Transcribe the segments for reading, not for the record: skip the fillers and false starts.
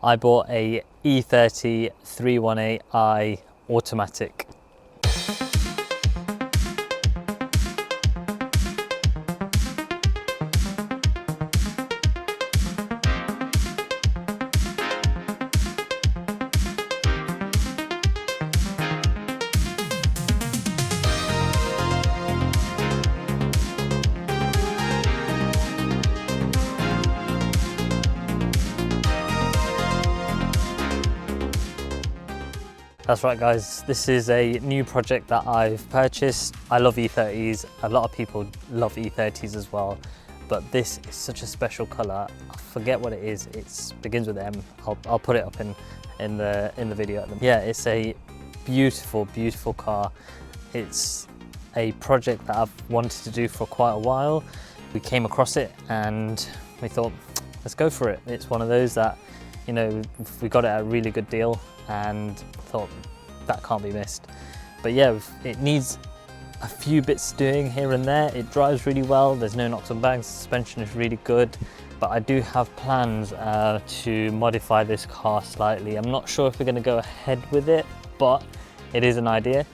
I bought a E30 318i automatic. That's right guys, this is a new project that I've purchased. I love E30s, a lot of people love E30s as well, but this is such a special colour. I forget what it is, it begins with M. I'll put it up in the video. Yeah, it's a beautiful, beautiful car. It's a project that I've wanted to do for quite a while. We came across it and we thought, let's go for it. It's one of those that, you know, we got it at a really good deal and thought that can't be missed. But yeah, it needs a few bits doing here and there. It drives really well, there's no knocks and bangs, suspension is really good, but I do have plans to modify this car slightly. I'm not sure if we're going to go ahead with it, but it is an idea.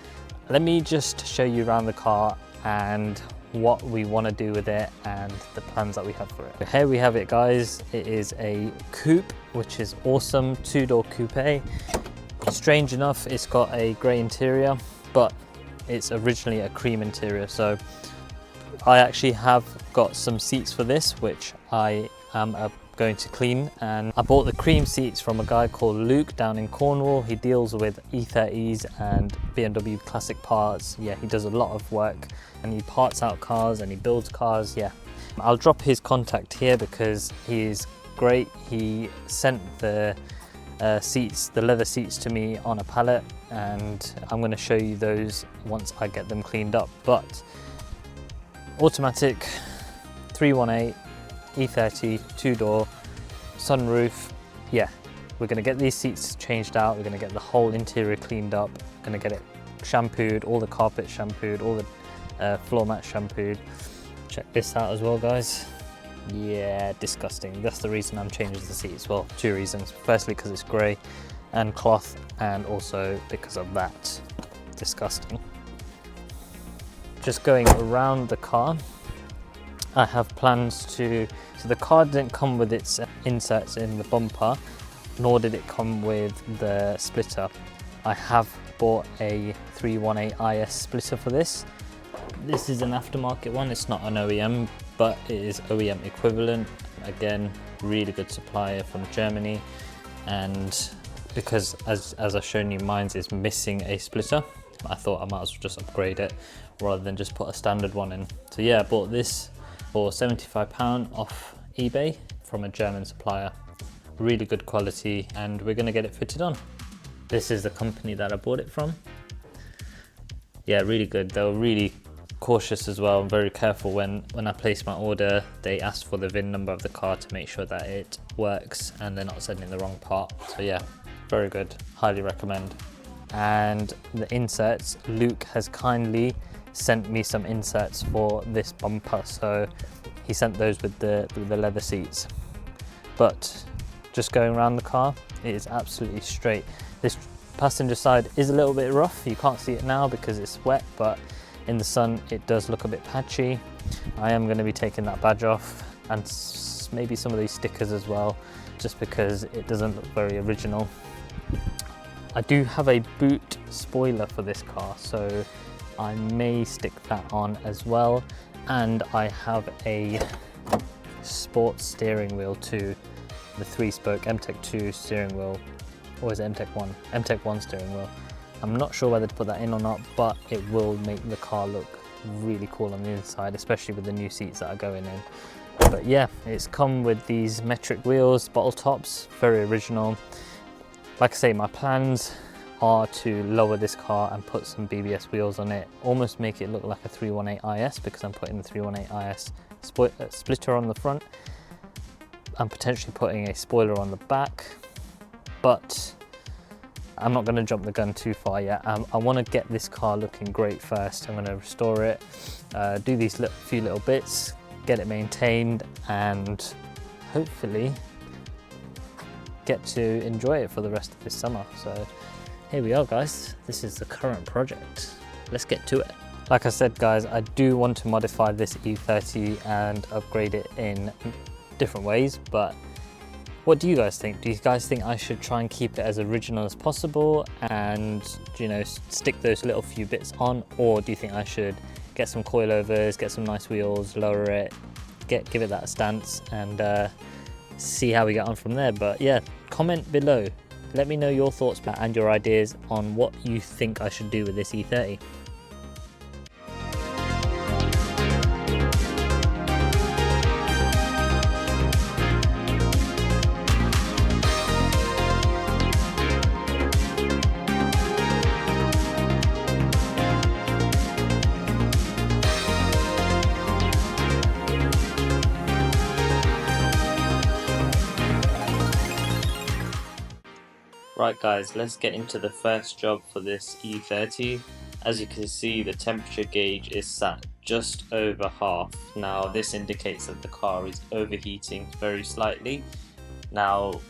Let me just show you around the car and what we want to do with it and the plans that we have for it. So here we have it guys, it is a coupe, which is awesome, two-door coupe. Strange enough, it's got a grey interior, but it's originally a cream interior. So I actually have got some seats for this, which I am going to clean. And I bought the cream seats from a guy called Luke down in Cornwall. He deals with E30s and BMW classic parts. Yeah, he does a lot of work and he parts out cars and he builds cars. Yeah, I'll drop his contact here because he is great. He sent the seats, the leather seats, to me on a pallet, and I'm going to show you those once I get them cleaned up. But automatic 318 E30 two-door sunroof. Yeah, we're going to get these seats changed out, we're going to get the whole interior cleaned up, we're going to get it shampooed, all the carpet shampooed, all the floor mat shampooed. Check this out as well guys. Yeah, disgusting. That's the reason I'm changing the seats. Well, two reasons. Firstly, because it's grey and cloth, and also because of that. Disgusting. Just going around the car, I have plans to... So the car didn't come with its inserts in the bumper, nor did it come with the splitter. I have bought a 318 IS splitter for this. This is an aftermarket one, it's not an OEM, but it is OEM equivalent. Again, really good supplier from Germany, and because as I've shown you, mine is missing a splitter, I thought I might as well just upgrade it rather than just put a standard one in. So yeah, I bought this for £75 off eBay from a German supplier. Really good quality, and we're going to get it fitted on. This is the company that I bought it from. Yeah, really good. They were really cautious as well, very careful when I placed my order. They asked for the VIN number of the car to make sure that it works and they're not sending the wrong part. So yeah, very good, highly recommend. And the inserts, Luke has kindly sent me some inserts for this bumper, so he sent those with the leather seats. But just going around the car, it is absolutely straight. This passenger side is a little bit rough, you can't see it now because it's wet, but in the sun it does look a bit patchy. I am going to be taking that badge off and maybe some of these stickers as well, just because it doesn't look very original. I do have a boot spoiler for this car, so I may stick that on as well. And I have a sports steering wheel too, the 3-spoke MTEC 2 steering wheel, or is it MTEC 1? MTEC 1 steering wheel. I'm not sure whether to put that in or not, but it will make the car look really cool on the inside, especially with the new seats that are going in. But yeah, it's come with these metric wheels, bottle tops, very original. Like I say, my plans are to lower this car and put some BBS wheels on it, almost make it look like a 318 IS, because I'm putting the 318 IS splitter on the front. I'm potentially putting a spoiler on the back, but I'm not going to jump the gun too far yet. I want to get this car looking great first. I'm going to restore it, do these few little bits, get it maintained, and hopefully get to enjoy it for the rest of this summer. So here we are, guys. This is the current project. Let's get to it. Like I said, guys, I do want to modify this E30 and upgrade it in different ways, but what do you guys think? Do you guys think I should try and keep it as original as possible and, you know, stick those little few bits on, or do you think I should get some coilovers, get some nice wheels, lower it, give it that stance, and see how we get on from there? But yeah, comment below. Let me know your thoughts and your ideas on what you think I should do with this E30. Right guys, let's get into the first job for this E30. As you can see, the temperature gauge is set just over half. Now this indicates that the car is overheating very slightly. Now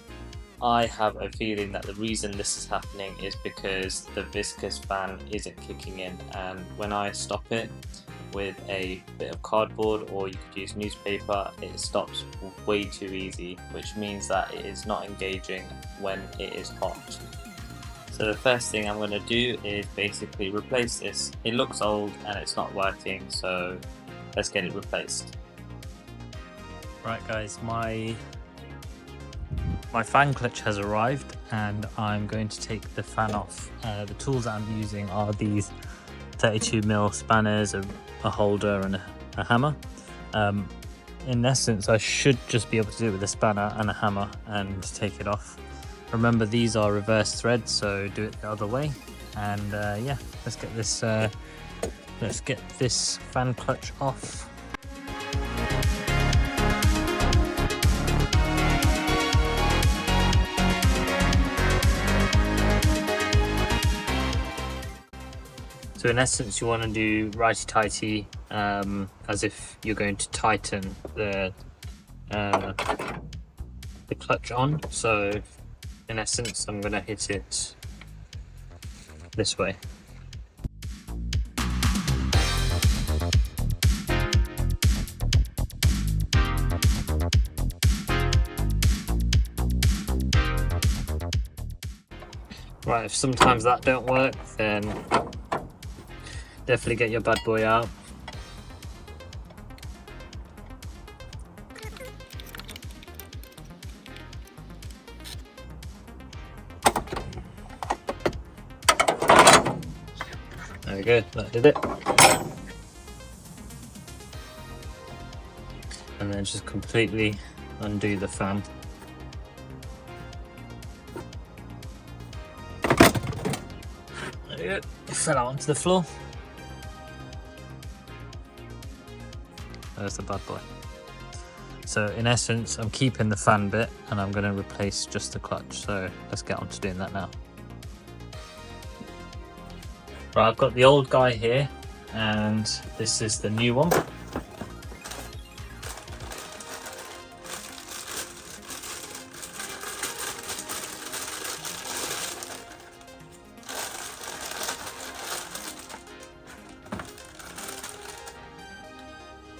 I have a feeling that the reason this is happening is because the viscous fan isn't kicking in, and when I stop it with a bit of cardboard, or you could use newspaper, it stops way too easy, which means that it is not engaging when it is hot. So the first thing I'm going to do is basically replace this. It looks old and it's not working, so let's get it replaced. Right guys, my fan clutch has arrived and I'm going to take the fan off. The tools that I'm using are these 32mm spanners, a holder and a hammer. In essence, I should just be able to do it with a spanner and a hammer and take it off. Remember, these are reverse threads, so do it the other way. And yeah, let's get this fan clutch off. So in essence, you want to do righty-tighty, as if you're going to tighten the clutch on. So in essence, I'm going to hit it this way. Right, if sometimes that don't work, then definitely get your bad boy out. There we go, that did it. And then just completely undo the fan. There we go, it fell out onto the floor. There's the bad boy. So in essence, I'm keeping the fan bit and I'm going to replace just the clutch. So let's get on to doing that now. Right, I've got the old guy here and this is the new one.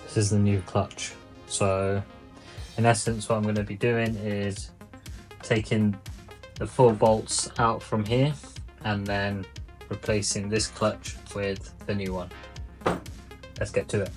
This is the new clutch. So in essence, what I'm going to be doing is taking the 4 bolts out from here and then replacing this clutch with the new one. Let's get to it.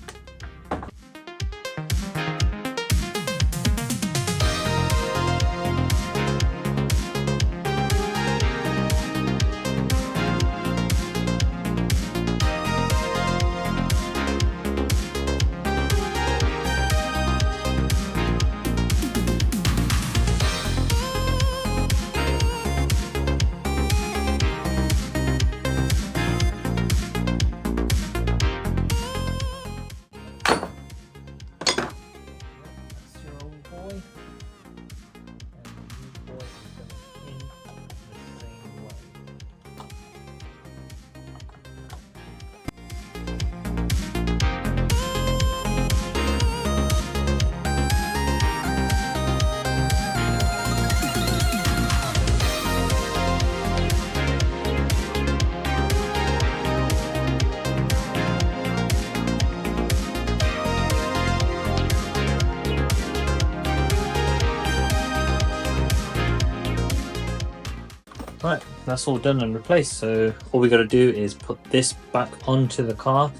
Right, that's all done and replaced. So all we got to do is put this back onto the car,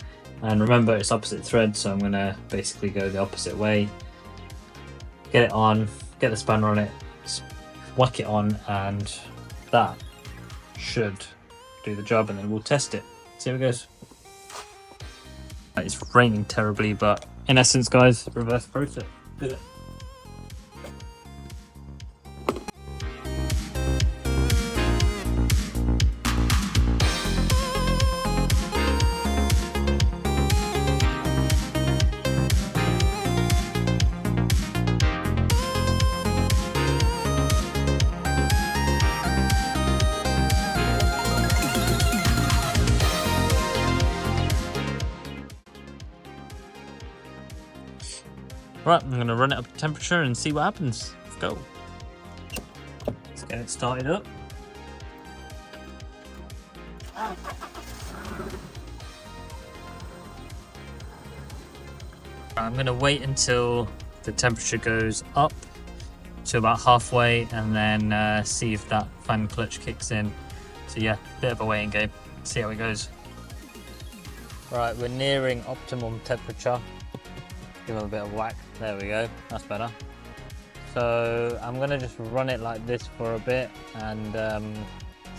and remember it's opposite thread, so I'm gonna basically go the opposite way, get it on, get the spanner on it, whack it on, and that should do the job, and then we'll test it. See how it goes. It's raining terribly, but in essence, guys, reverse process. Did it. Right, I'm going to run it up to temperature and see what happens. Let's go. Let's get it started up. I'm going to wait until the temperature goes up to about halfway, and then see if that fan clutch kicks in. So yeah, bit of a waiting game. See how it goes. Right, we're nearing optimum temperature. Give them a bit of whack. There we go, that's better. So I'm gonna just run it like this for a bit and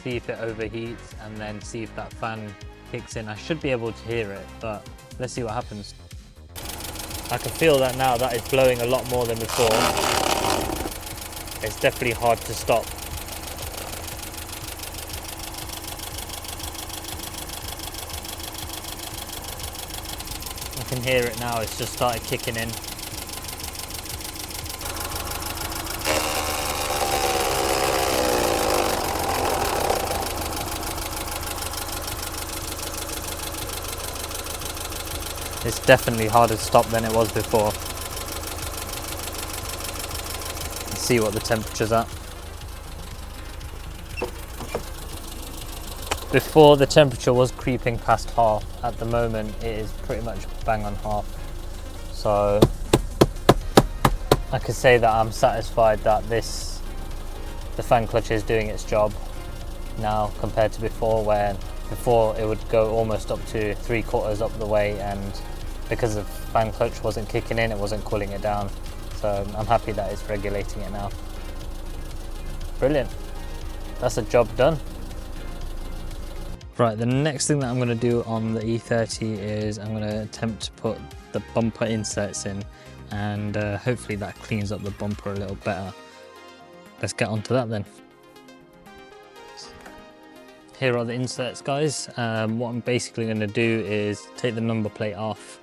see if it overheats, and then see if that fan kicks in. I should be able to hear it, but let's see what happens. I can feel that now, that is blowing a lot more than before. It's definitely hard to stop. I can hear it now, it's just started kicking in. It's definitely harder to stop than it was before. Let's see what the temperature's at. Before, the temperature was creeping past half. At the moment it is pretty much bang on half. So I could say that I'm satisfied that the fan clutch is doing its job now compared to before, where before it would go almost up to 3/4 up the way, and because the fan clutch wasn't kicking in, it wasn't cooling it down. So I'm happy that it's regulating it now. Brilliant. That's a job done. Right, the next thing that I'm going to do on the E30 is I'm going to attempt to put the bumper inserts in, and hopefully that cleans up the bumper a little better. Let's get on to that then. Here are the inserts, guys. What I'm basically going to do is take the number plate off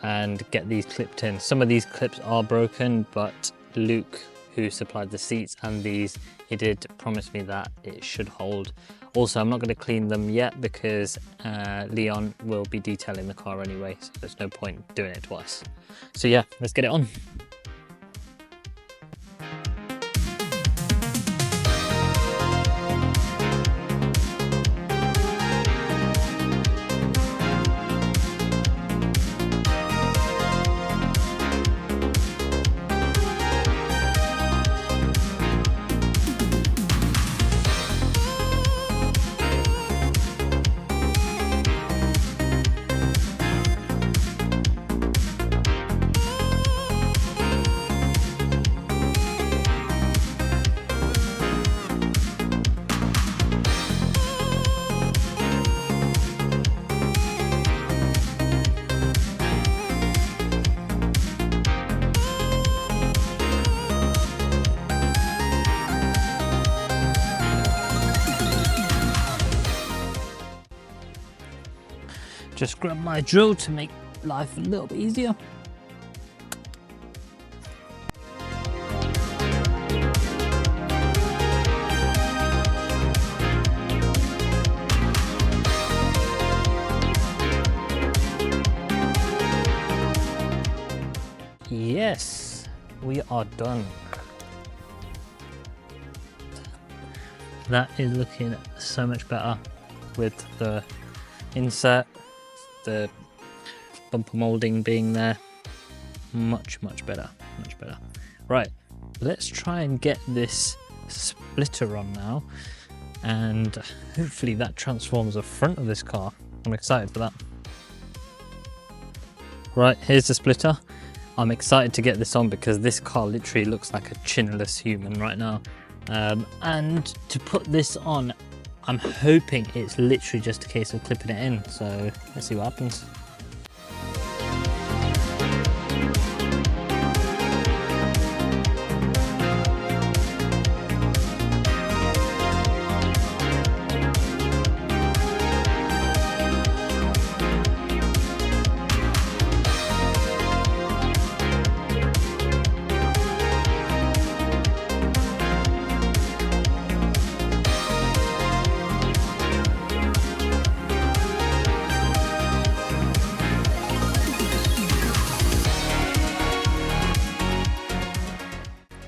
and get these clipped in. Some of these clips are broken, but Luke, who supplied the seats and these, he did promise me that it should hold. Also, I'm not going to clean them yet because Leon will be detailing the car anyway, so there's no point doing it twice. So yeah, let's get it on. Just grab my drill to make life a little bit easier. Yes, we are done. That is looking so much better with the insert, the bumper molding being there. Much better, much better. Right, let's try and get this splitter on now and hopefully that transforms the front of this car. I'm excited for that. Right, here's the splitter. I'm excited to get this on because this car literally looks like a chinless human right now. And to put this on, I'm hoping it's literally just a case of clipping it in. So let's see what happens.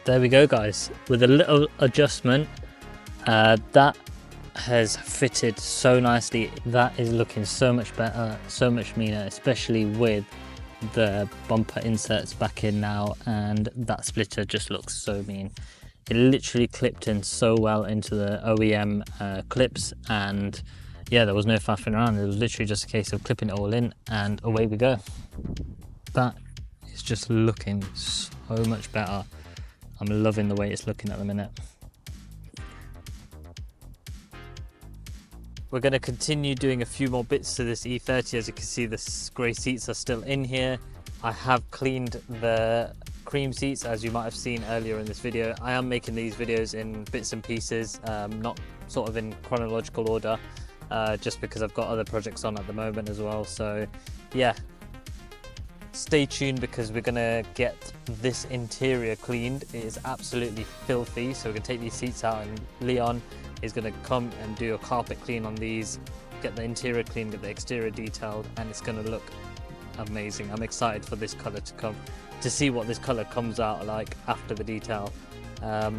There we go, guys. With a little adjustment, that has fitted so nicely. That is looking so much better, so much meaner, especially with the bumper inserts back in now, and that splitter just looks so mean. It literally clipped in so well into the OEM clips, and yeah, there was no faffing around. It was literally just a case of clipping it all in and away we go. That is just looking so much better. I'm loving the way it's looking at the minute. We're going to continue doing a few more bits to this E30. As you can see, the grey seats are still in here. I have cleaned the cream seats, as you might have seen earlier in this video. I am making these videos in bits and pieces, not sort of in chronological order, just because I've got other projects on at the moment as well. So yeah, stay tuned because we're gonna get this interior cleaned. It is absolutely filthy, so we're gonna take these seats out and Leon is gonna come and do a carpet clean on these, get the interior clean, get the exterior detailed, and it's gonna look amazing. I'm excited for this color to come, to see what this color comes out like after the detail.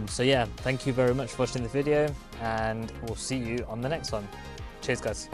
So yeah, thank you very much for watching the video, and we'll see you on the next one. Cheers, guys.